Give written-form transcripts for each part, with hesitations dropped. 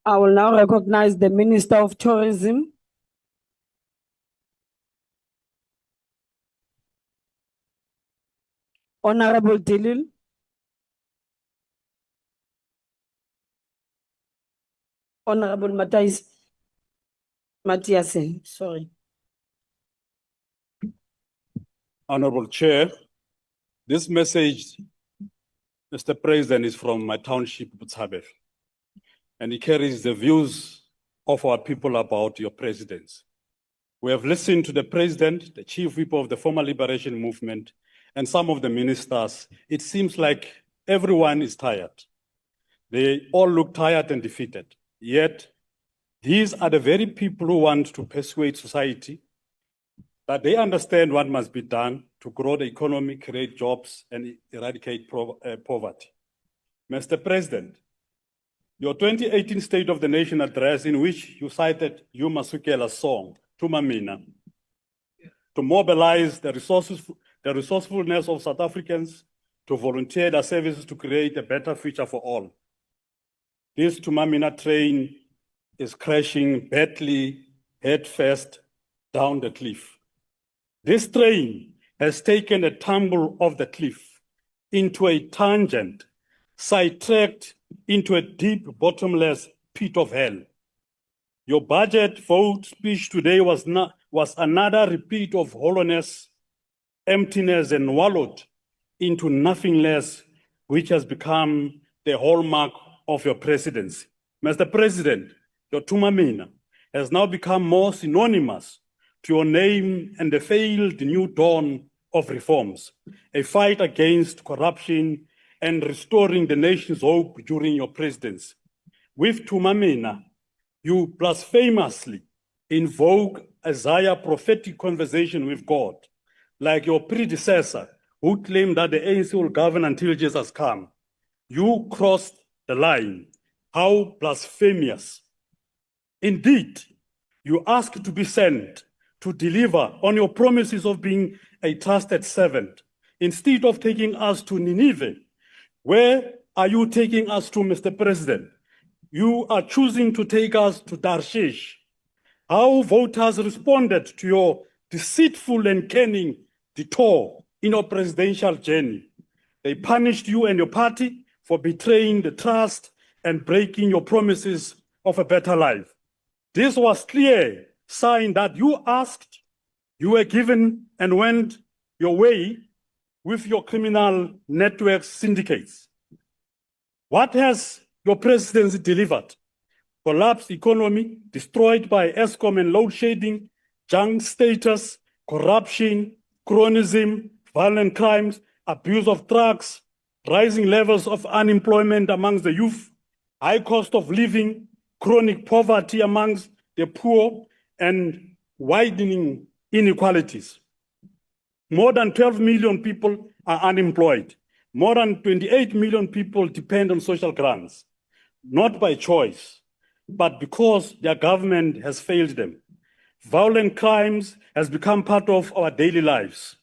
I will now recognize the Minister of Tourism. Honorable Dilil. Honorable Matiasen, sorry. Honorable Chair, this message, Mr. President, is from my township, Botshabelo, and it carries the views of our people about your presidents. We have listened to the president, the chief whip of the former liberation movement, and some of the ministers. It seems like everyone is tired. They all look tired and defeated. Yet, these are the very people who want to persuade society that they understand what must be done to grow the economy, create jobs, and eradicate poverty. Mr. President, your 2018 State of the Nation address, in which you cited Yuma Sukela's song, Tumamina, to mobilize the resourcefulness of South Africans to volunteer their services to create a better future for all. This Tumamina train is crashing badly, headfirst down the cliff. This train has taken a tumble off the cliff into a tangent, sidetracked into a deep, bottomless pit of hell. Your budget vote speech today was another repeat of hollowness, emptiness, and wallowed into nothingness, which has become the hallmark of your presidency. Mr. President, your Tumamina has now become more synonymous to your name and the failed new dawn of reforms, a fight against corruption and restoring the nation's hope during your presidency. With Tumamina, you blasphemously invoke Isaiah's prophetic conversation with God, like your predecessor who claimed that the ANC will govern until Jesus comes. You crossed the line. How blasphemous. Indeed, you ask to be sent to deliver on your promises of being a trusted servant. Instead of taking us to Nineveh, where are you taking us to, Mr. President? You are choosing to take us to Tarshish. How voters responded to your deceitful and cunning detour in your presidential journey. They punished you and your party for betraying the trust and breaking your promises of a better life. This was clear sign that you asked, you were given, and went your way with your criminal network syndicates. What has your presidency delivered? Collapsed economy, destroyed by Eskom and load shedding, junk status, corruption, chronism, violent crimes, abuse of drugs, rising levels of unemployment amongst the youth, high cost of living, chronic poverty amongst the poor, and widening inequalities. More than 12 million people are unemployed. More than 28 million people depend on social grants, not by choice, but because their government has failed them. Violent crimes has become part of our daily lives.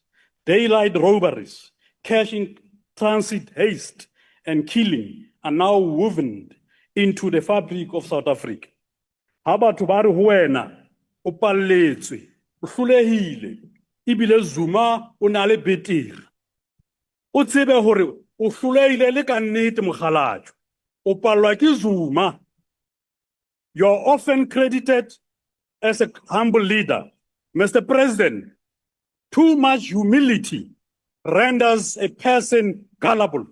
Daylight robberies, cash in transit haste, and killing are now woven into the fabric of South Africa. Habatho ba re ho wena o palletswe o hlolehile ibile Zuma o na le betere o tsebe hore o hlolehile le ka nnete mogalajo o pallwa ke Zuma. You're often credited as a humble leader. Mr. President, too much humility renders a person gullible,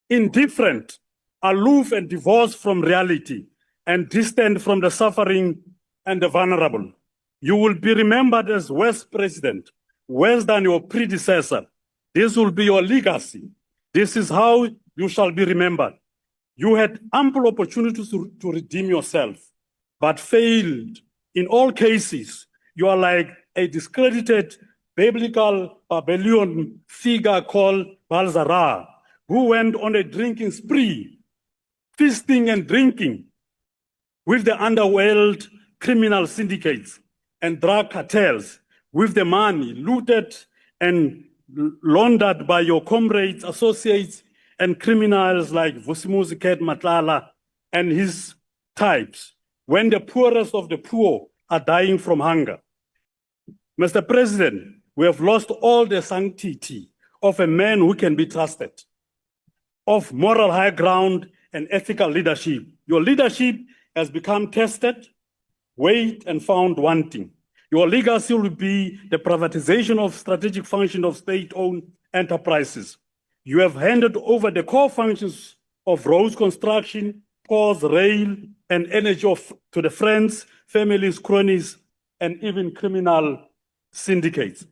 indifferent, aloof and divorced from reality, and distant from the suffering and the vulnerable. You will be remembered as worst president, worse than your predecessor. This will be your legacy. This is how you shall be remembered. You had ample opportunities to redeem yourself, but failed. In all cases, you are like a discredited biblical Babylonian figure called Balzarah, who went on a drinking spree, feasting and drinking with the underworld criminal syndicates and drug cartels, with the money looted and laundered by your comrades, associates, and criminals like Vusimuzi Ket Matlala and his types when the poorest of the poor are dying from hunger. Mr. President, we have lost all the sanctity of a man who can be trusted, of moral high ground and ethical leadership. Your leadership has become tested, weighed, and found wanting. Your legacy will be the privatization of strategic function of state-owned enterprises. You have handed over the core functions of roads construction, ports, rail, and energy to the friends, families, cronies, and even criminal syndicates.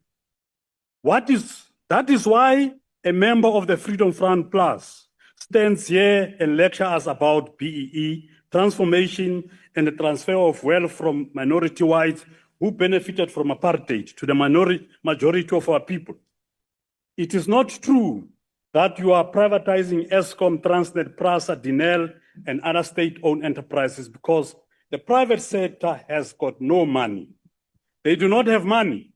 That is why a member of the Freedom Front Plus stands here and lectures us about BEE, transformation, and the transfer of wealth from minority whites who benefited from apartheid to the majority of our people. It is not true that you are privatizing Eskom, Transnet, Prasa, Dinel, and other state-owned enterprises because the private sector has got no money. They do not have money.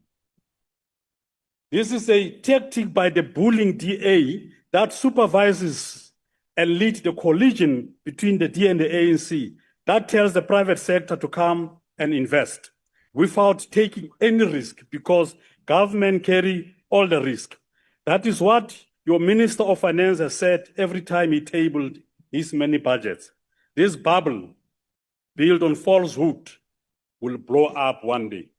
This is a tactic by the bullying DA that supervises and leads the collision between the D and the ANC that tells the private sector to come and invest without taking any risk because government carry all the risk. That is what your Minister of Finance has said every time he tabled his many budgets. This bubble built on falsehood will blow up one day.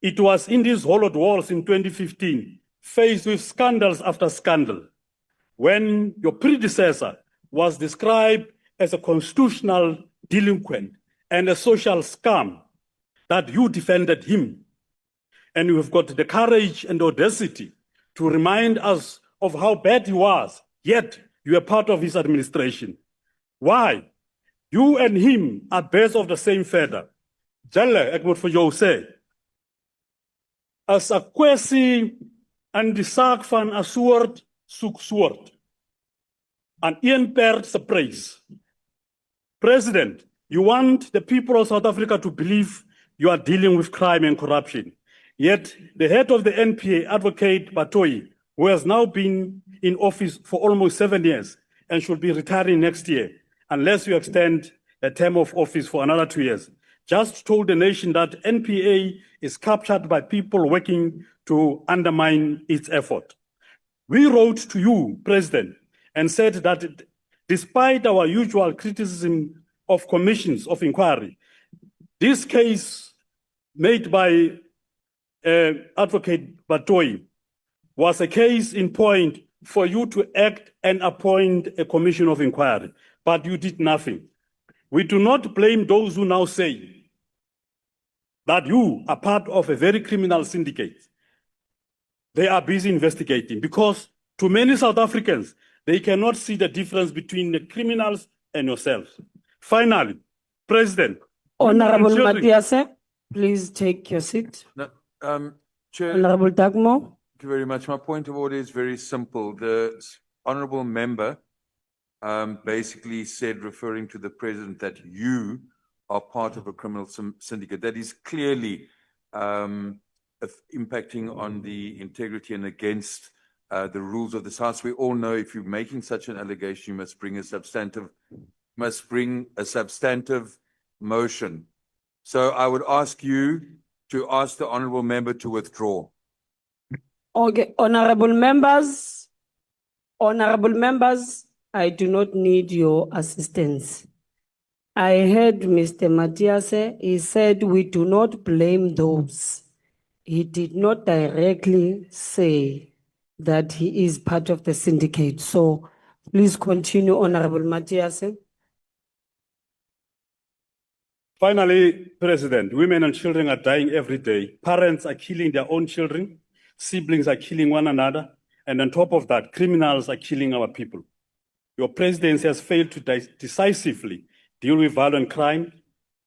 It was in these hollowed walls in 2015, faced with scandals after scandal, when your predecessor was described as a constitutional delinquent and a social scum, that you defended him. And you have got the courage and audacity to remind us of how bad he was, yet you are part of his administration. Why? You and him are birds of the same feather. Jelle, ek moet vir jou sê, as 'n kwessie in die saak van 'n soort soek soort, aan een perd se prys. President, you want the people of South Africa to believe you are dealing with crime and corruption. Yet the head of the NPA, Advocate Batoyi, who has now been in office for almost 7 years and should be retiring next year, unless you extend the term of office for another 2 years, just told the nation that NPA is captured by people working to undermine its effort. We wrote to you, President, and said that despite our usual criticism of commissions of inquiry, this case made by Advocate Batoyi was a case in point for you to act and appoint a commission of inquiry, but you did nothing. We do not blame those who now say that you are part of a very criminal syndicate. They are busy investigating because to many South Africans, they cannot see the difference between the criminals and yourselves. Finally, President. Honorable Matiase, please take your seat. No, Chair, Honorable Dagmo. thank you very much. My point of order is very simple. The honourable member basically said, referring to the president, that you are part of a criminal syndicate. That is clearly impacting on the integrity and against the rules of this House. We all know if you're making such an allegation, you must bring a substantive motion. So I would ask you to ask the honourable member to withdraw. Okay, honorable members, I do not need your assistance. I heard Mr. Matiase, he said we do not blame those. He did not directly say that he is part of the syndicate. So please continue, Honorable Matiase. Finally, President, women and children are dying every day. Parents are killing their own children. Siblings are killing one another. And on top of that, criminals are killing our people. Your presidency has failed to decisively deal with violent crime,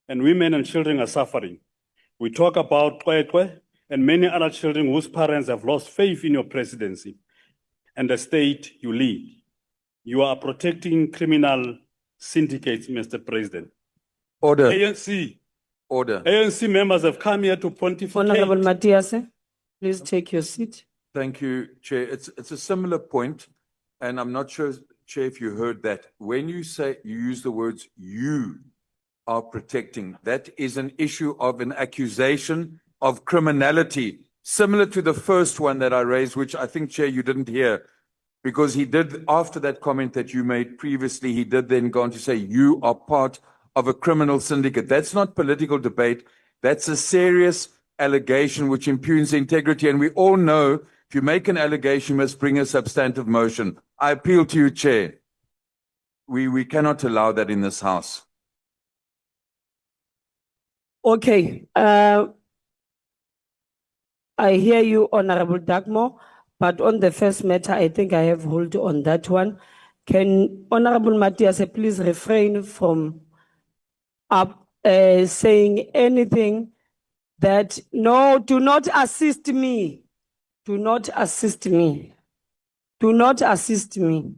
and women and children are suffering. We talk about Kwekwe and many other children whose parents have lost faith in your presidency and the state you lead. You are protecting criminal syndicates, Mr. President. Order. ANC. Order. ANC members have come here to pontificate. Honorable Matiase, please take your seat. Thank you, Chair. It's a similar point, and I'm not sure, Chair, if you heard that. When you say, you use the words you are protecting. That is an issue of an accusation of criminality, similar to the first one that I raised, which I think, Chair, you didn't hear. Because he did, after that comment that you made previously, he did then go on to say, you are part of a criminal syndicate. That's not political debate. That's a serious allegation which impugns integrity. And we all know if you make an allegation, you must bring a substantive motion. I appeal to you, Chair. We cannot allow that in this House. Okay. I hear you, Honorable Dagmo, but on the first matter, I think I have hold on that one. Can Honorable Matthias please refrain from saying anything that, no, do not assist me. Do not assist me. Do not assist me.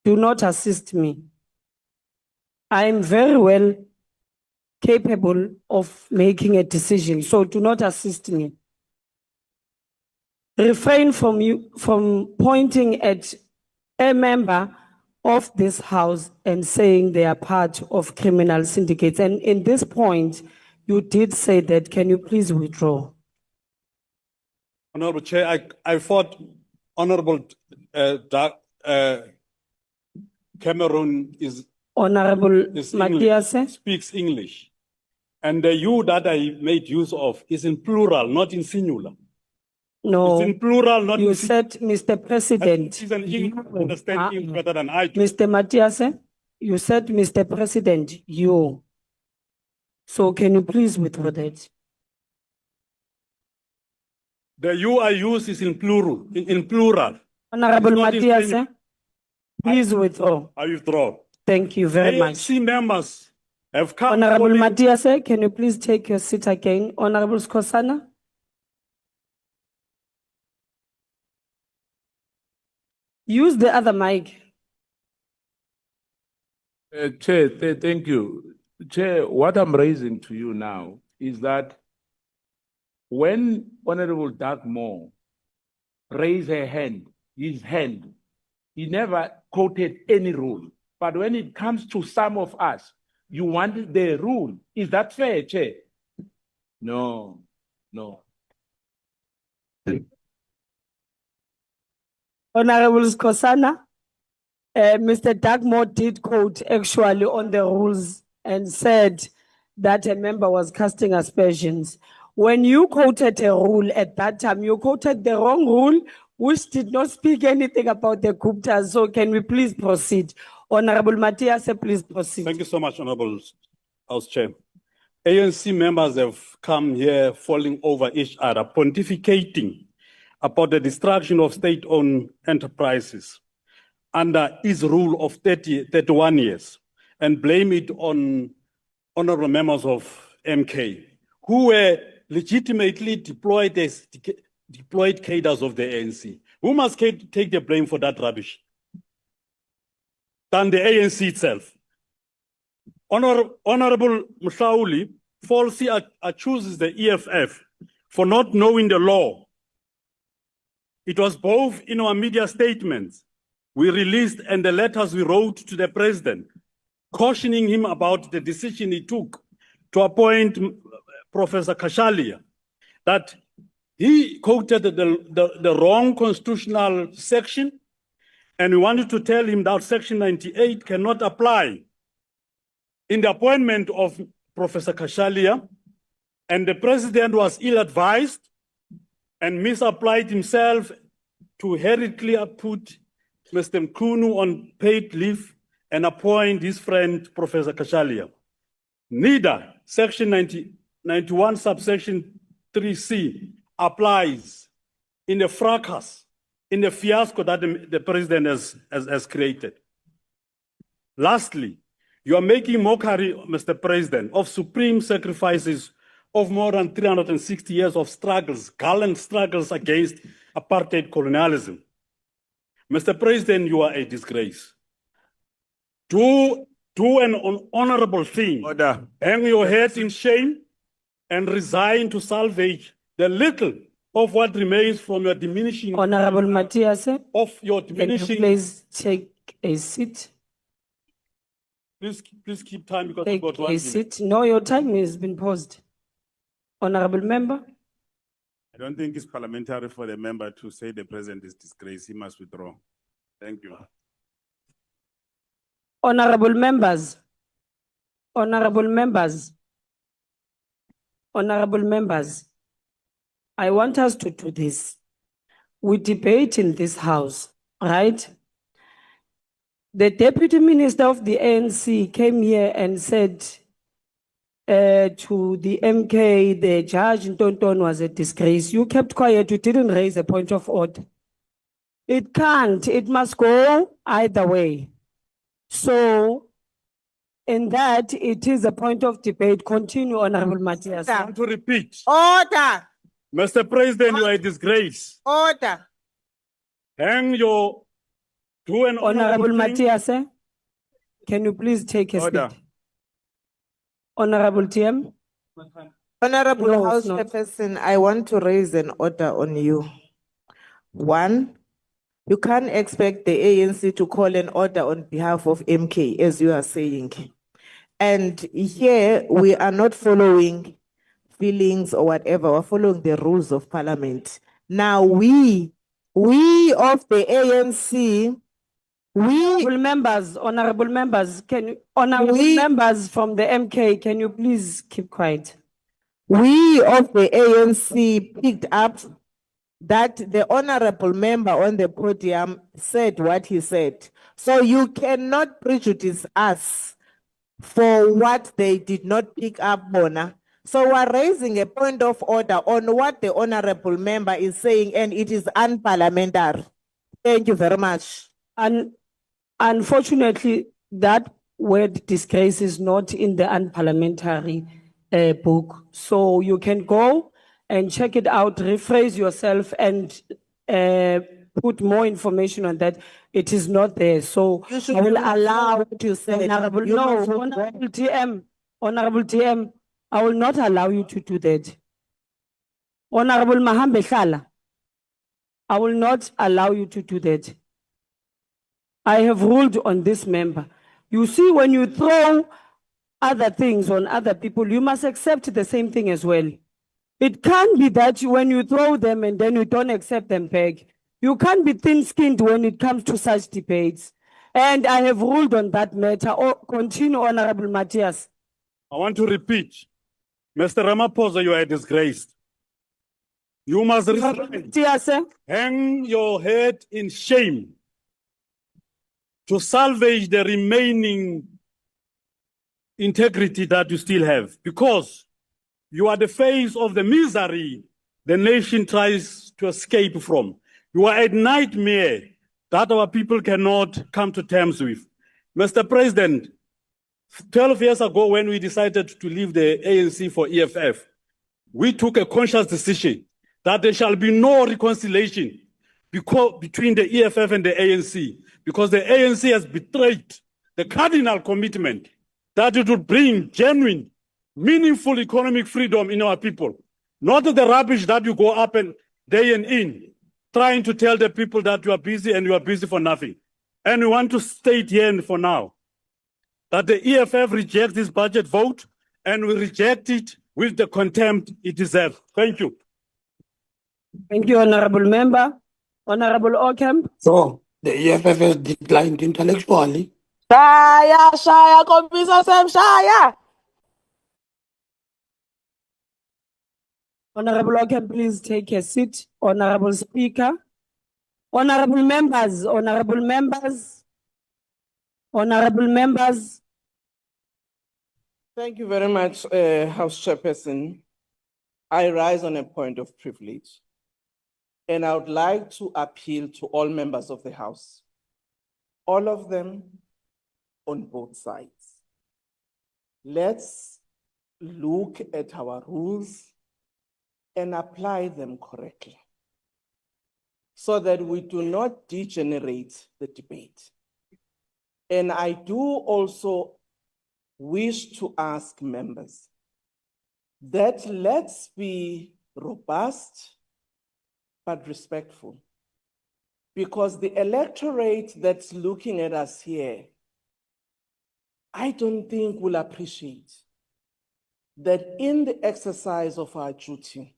Do not assist me. I am very well capable of making a decision, so do not assist me. Refrain from pointing at a member of this House and saying they are part of criminal syndicates. And in this point, you did say that. Can you please withdraw? Honorable Chair, I thought Honorable Cameron Honorable is Matthias, English, speaks English. And the you that I made use of is in plural, not in singular. no, It's in plural, not you in said, Mr. President. He's an English, understand English better than I do. Mr. Matthias, you said, Mr. President, you. So can you please withdraw that? The you I use is in plural. In plural. Honorable It's not in Matthias, singular. please withdraw. I withdraw. Thank you very much. ANC members have come. Honorable calling- Matthias, can you please take your seat again? Honorable Skosana? Use the other mic. Chair, thank you. Chair, what I'm raising to you now is that when Honorable Doug Moore raised his hand, he never quoted any rule. But when it comes to some of us, you want the rule. Is that fair, Chair? No. Honorable Skosana, Mr. Dagmore did quote actually on the rules and said that a member was casting aspersions. When you quoted a rule at that time, you quoted the wrong rule, which did not speak anything about the Guptas. So can we please proceed? Honorable Matthias, please proceed. Thank you so much, Honorable House Chair. ANC members have come here falling over each other, pontificating about the destruction of state-owned enterprises under his rule of 31 years and blame it on honorable members of MK who were legitimately deployed as deployed cadres of the ANC. Who must take the blame for that rubbish? Than the ANC itself. Honorable Mushauli falsely accuses the EFF for not knowing the law. It was both in our media statements we released and the letters we wrote to the president, cautioning him about the decision he took to appoint Professor Kashalia, that he quoted the wrong constitutional section, and we wanted to tell him that Section 98 cannot apply in the appointment of Professor Kashalia, and the president was ill-advised and misapplied himself to hurriedly put Mr. Mkunu on paid leave and appoint his friend, Professor Kashalia. Neither Section 91, subsection 3C applies in the fracas, in the fiasco that the president has created. Lastly, you are making mockery, Mr. President, of supreme sacrifices of more than 360 years of struggles, gallant struggles against apartheid colonialism. Mr. President, you are a disgrace. Do an honorable thing. Order. Hang your head in shame and resign to salvage the little of what remains from your diminishing Honorable Matthias, of your can you diminishing. please take a seat? Please keep time because we've Take got 1 a minute. seat. No, your time has been paused. Honorable member. I don't think it's parliamentary for the member to say the president is disgrace. He must withdraw. Thank you. Honorable members. Honorable members. Honorable members. I want us to do this. We debate in this house, right? The deputy minister of the ANC came here and said to the MK, the judge in Tonton was a disgrace. You kept quiet, you didn't raise a point of order. It can't, it must go either way. So, in that, it is a point of debate. Continue, Honorable Matthias. I want to repeat. Order, Mr. President, you are a disgrace. order. Hang your do an Honorable thing. Matthias, can you please take a Order. seat? Honorable TM. Honorable No, House it's not. Chairperson, I want to raise an order on you. One, you can't expect the ANC to call an order on behalf of MK, as you are saying. And here, we are not following feelings or whatever, we're following the rules of parliament. Now, we of the ANC, Honorable members, members from the MK, can you please keep quiet? we of the ANC picked up that the honorable member on the podium said what he said. So you cannot prejudice us for what they did not pick up, Bona. So we're raising a point of order on what the honorable member is saying, and it is unparliamentary. Thank you very much. And unfortunately, that word disgrace is not in the unparliamentary book. So you can go and check it out, rephrase yourself, and put more information on that. It is not there. So You should I will not allow say what you said. Honorable, You no, must not Honorable TM, I will not allow you to do that. Honorable Mahambe Hlala, I will not allow you to do that. I have ruled on this member. You see, when you throw other things on other people, you must accept the same thing as well. It can't be that when you throw them and then you don't accept them back. You can't be thin-skinned when it comes to such debates. And I have ruled on that matter. Oh, continue, Honorable Matthias. I want to repeat. Mr. Ramaphosa, you are a disgrace. You must resign. Matthias, Hang your head in shame to salvage the remaining integrity that you still have, because you are the face of the misery the nation tries to escape from. You are a nightmare that our people cannot come to terms with. Mr. President, 12 years ago when we decided to leave the ANC for EFF, we took a conscious decision that there shall be no reconciliation between the EFF and the ANC, because the ANC has betrayed the cardinal commitment that it would bring genuine, meaningful economic freedom in our people, not the rubbish that you go up and day and in, trying to tell the people that you are busy and you are busy for nothing. And we want to state here for now that the EFF rejects this budget vote, and we reject it with the contempt it deserves. Thank you. thank you, Honorable Member. Honorable Ocamp. So the EFF has declined intellectually. Shaya, Komisa Sam, Shaya. Honorable Ocamp, please take a seat. Honorable Speaker. Honorable members, honorable members, honorable members. Thank you very much, House Chairperson. I rise on a point of privilege, and I would like to appeal to all members of the House, all of them on both sides. Let's look at our rules and apply them correctly so that we do not degenerate the debate. And I do also wish to ask members that let's be robust but respectful, because the electorate that's looking at us here I don't think will appreciate that in the exercise of our duty,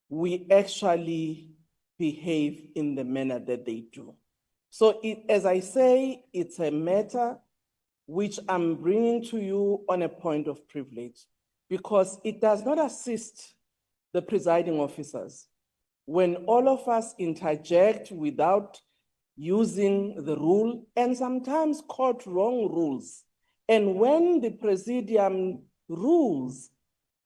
we actually behave in the manner that they do. So as I say, it's a matter which I'm bringing to you on a point of privilege because it does not assist the presiding officers when all of us interject without using the rule and sometimes quote wrong rules. And when the presidium rules,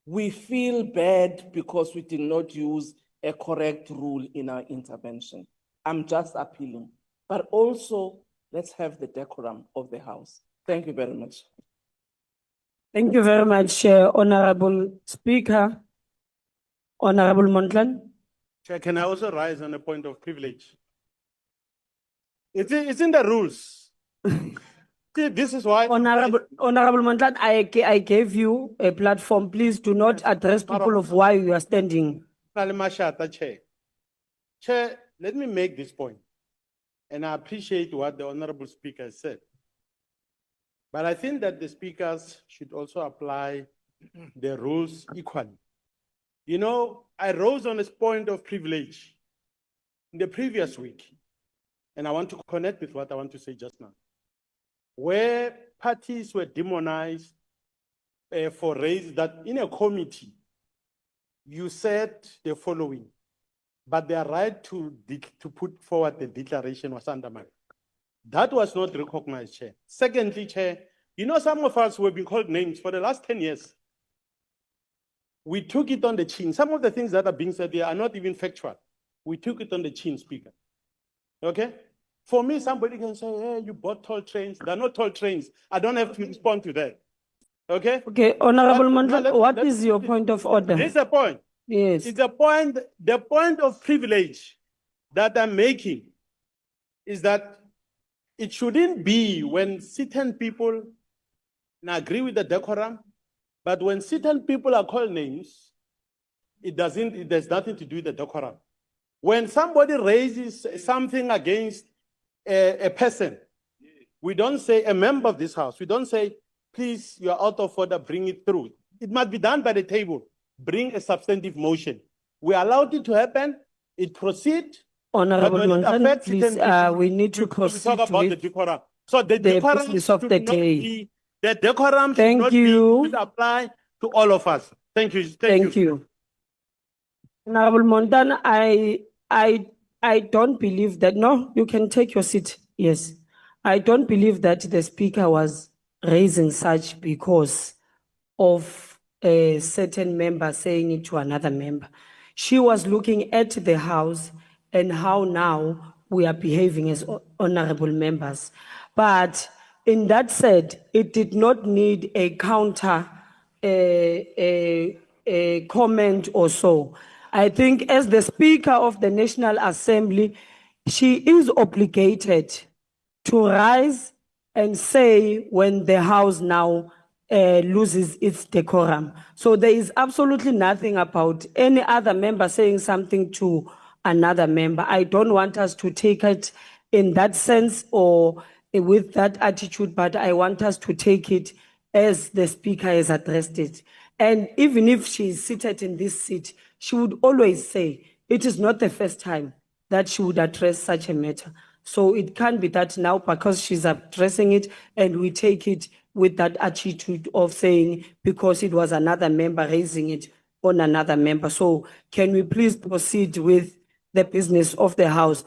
we feel bad because we did not use a correct rule in our intervention. I'm just appealing, but also let's have the decorum of the House. Thank you very much. Thank you very much, Honorable Speaker. Honorable Montlan. Chair, can I also rise on a point of privilege? It's in the rules. See, this is why. Honorable Montlan, I gave you a platform. Please do not address people of why you are standing. Chair. Chair, let me make this point. And I appreciate what the Honorable Speaker said. But I think that the speakers should also apply the rules equally. You know, I rose on this point of privilege in the previous week, and I want to connect with what I want to say just now, where parties were demonized for raise that in a committee, you said the following, but their right to put forward the declaration was undermined. That was not recognized, Chair. Secondly, Chair, you know, some of us who have been called names for the last 10 years. We took it on the chin. Some of the things that are being said here are not even factual. We took it on the chin, Speaker. Okay? For me, somebody can say, hey, you bought toll trains. They're not toll trains. I don't have to respond to that. Okay? Okay, Honorable Montlan, what is your point of order? This is the point. Yes. It's the point of privilege that I'm making is that it shouldn't be when certain people agree with the decorum, but when certain people are called names, there's nothing to do with the decorum. When somebody raises something against a person, we don't say a member of this house, we don't say, please, you are out of order, bring it through. It must be done by the table. Bring a substantive motion. We allowed it to happen, it proceed. Honorable but when it Montlan, affects please, certain people, we need to we proceed talk about the with decorum. So the the decorum business of should the not day. be, the decorum Thank should not you. be, should apply to all of us. Thank you. Thank you. Honorable Montlan, I don't believe that. No, you can take your seat. Yes. I don't believe that the speaker was raising such because of a certain member saying it to another member. She was looking at the House and how now we are behaving as honorable members. But in that said, it did not need a counter a comment or so. I think as the Speaker of the National Assembly, she is obligated to rise and say when the House now loses its decorum. So there is absolutely nothing about any other member saying something to another member. I don't want us to take it in that sense or with that attitude, but I want us to take it as the Speaker has addressed it. And even if she is seated in this seat, she would always say, it is not the first time that she would address such a matter. So it can't be that now because she's addressing it and we take it with that attitude of saying because it was another member raising it on another member. So can we please proceed with the business of the House?